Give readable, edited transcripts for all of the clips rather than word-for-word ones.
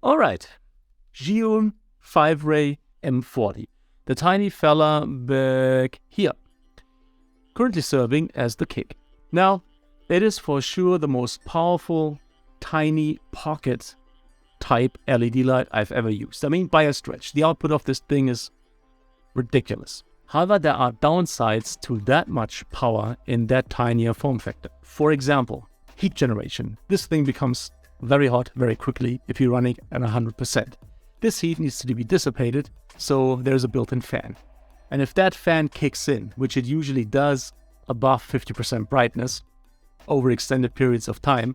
All right, Zhiyun Fiveray M40, the tiny fella back here, currently serving as the kick. Now, it is for sure the most powerful tiny pocket type LED light I've ever used. I mean, by a stretch. The output of this thing is ridiculous. However, there are downsides to that much power in that tinier form factor. For example, heat generation. This thing becomes very hot very quickly if you're running at 100%. This heat needs to be dissipated, so there's a built-in fan. And if that fan kicks in, which it usually does above 50% brightness over extended periods of time,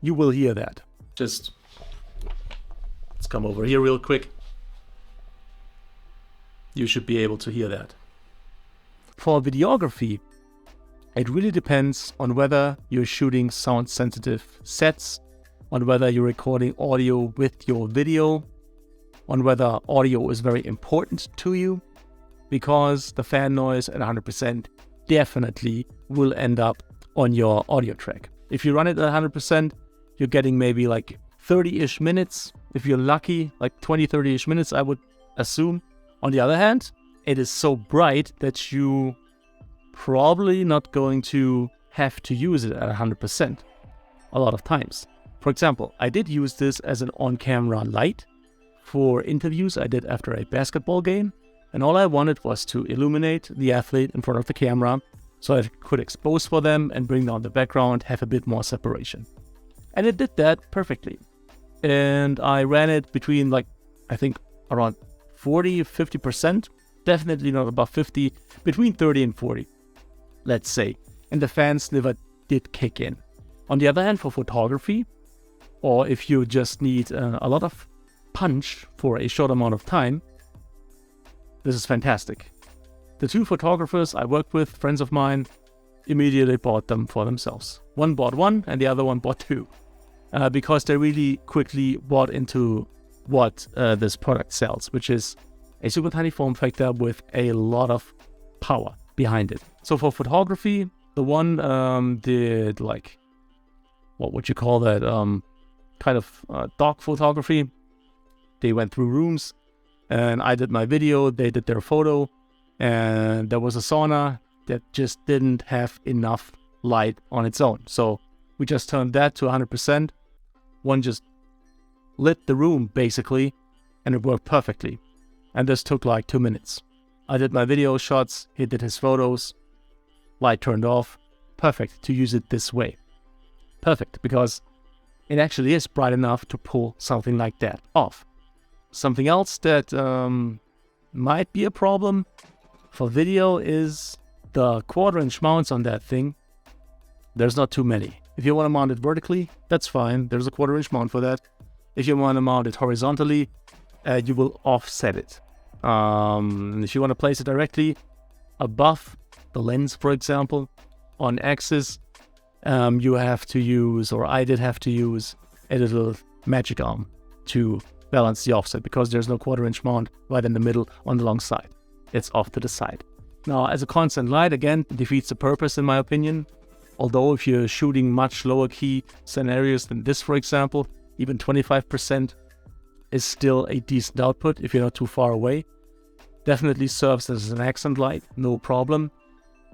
you will hear that. Let's come over here real quick. You should be able to hear that. For videography, it really depends on whether you're shooting sound-sensitive sets, on whether you're recording audio with your video, on whether audio is very important to you, because the fan noise at 100% definitely will end up on your audio track. If you run it at 100%, you're getting maybe like 30-ish minutes. If you're lucky, like 20, 30-ish minutes, I would assume. On the other hand, it is so bright that you probably not going to have to use it at 100% a lot of times. For example, I did use this as an on-camera light for interviews I did after a basketball game, and all I wanted was to illuminate the athlete in front of the camera so I could expose for them and bring down the background, have a bit more separation. And it did that perfectly. And I ran it between I think around 40, 50%, definitely not above 50, between 30 and 40, let's say. And the fan sliver did kick in. On the other hand, for photography, or if you just need a lot of punch for a short amount of time, this is fantastic. The two photographers I worked with, friends of mine, immediately bought them for themselves. One bought one and the other one bought two, because they really quickly bought into what this product sells, which is a super tiny form factor with a lot of power behind it. So for photography, the one did what would you call that, kind of dog photography. They went through rooms and I did my video, they did their photo, and there was a sauna that just didn't have enough light on its own. So we just turned that to 100%. One just lit the room basically, and it worked perfectly. And this took like 2 minutes. I did my video shots, he did his photos, light turned off. Perfect to use it this way. Perfect, because it actually is bright enough to pull something like that off. Something else that might be a problem for video is the 1/4-inch mounts on that thing. There's not too many. If you want to mount it vertically, that's fine. There's a 1/4-inch mount for that. If you want to mount it horizontally, you will offset it. If you want to place it directly above the lens, for example, on axis, you have to use, or I did have to use, a little magic arm to balance the offset, because there's no 1/4-inch mount right in the middle on the long side. It's off to the side. Now, as a constant light, again, defeats the purpose in my opinion. Although if you're shooting much lower key scenarios than this, for example, even 25% is still a decent output if you're not too far away. Definitely serves as an accent light, no problem.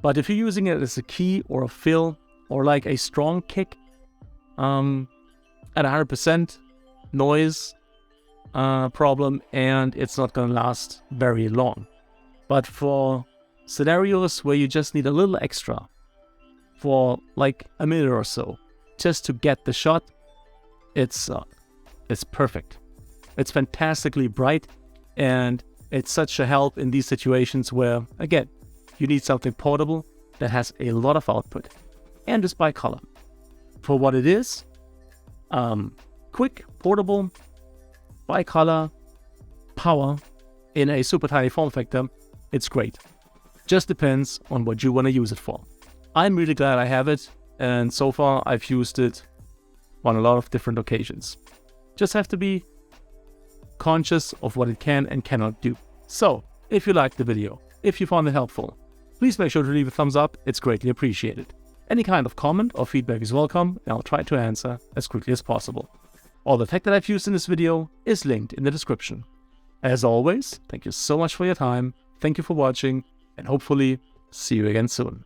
But if you're using it as a key or a fill or like a strong kick, at 100% noise problem, and it's not going to last very long. But for scenarios where you just need a little extra for like a minute or so just to get the shot, it's perfect. It's fantastically bright, and it's such a help in these situations where, again, you need something portable that has a lot of output and is bicolor. For what it is, quick, portable, bicolor, power in a super tiny form factor, it's great. Just depends on what you want to use it for. I'm really glad I have it, and so far I've used it on a lot of different occasions. Just have to be conscious of what it can and cannot do. So, if you liked the video, if you found it helpful, please make sure to leave a thumbs up, it's greatly appreciated. Any kind of comment or feedback is welcome, and I'll try to answer as quickly as possible. All the tech that I've used in this video is linked in the description. As always, thank you so much for your time, thank you for watching, and hopefully see you again soon.